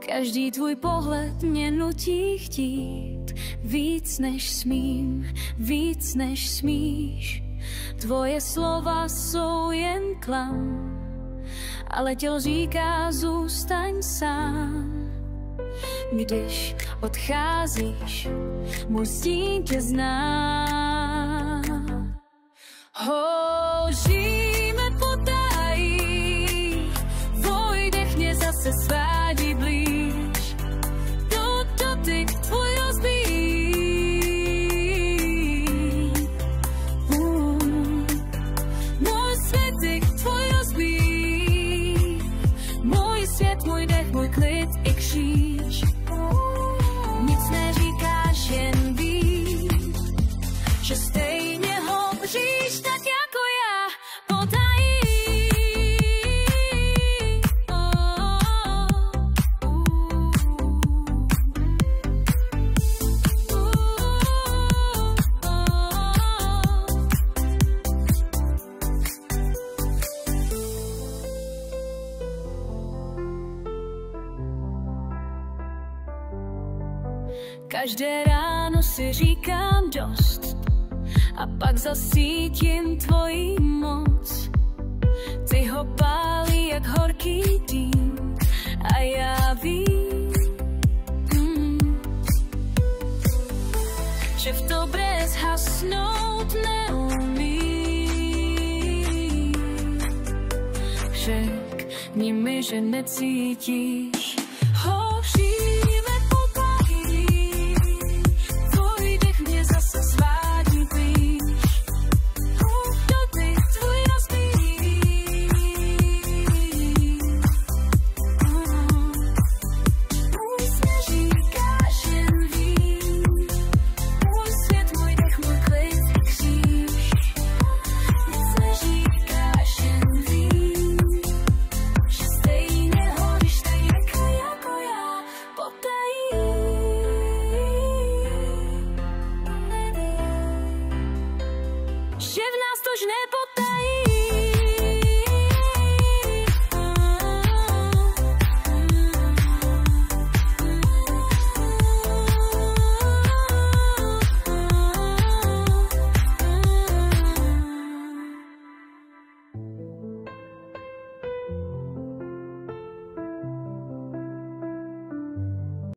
Každý tvůj pohled mě nutí chtít víc než smím, víc než smíš. Tvoje slova jsou jen klam, ale tělo říká zůstaň sám. Když odcházíš, můj stín tě zná. Hoříme potají, tvoj dech mě zase svádí blíž. To dotyk tvůj rozbíjí. Můj světek tvůj rozbíjí. Můj svět, můj dech, můj klid i kříž. Nic neříkáš, jen víš, že stejně hovoříš tak jako já. Potají. Každé ráno si říkám dost a pak zasítím tvoji moc. Ty ho pálí jak horký dým a já vím, že v tobě zhasnout neumí. Řekni mi, že necítíš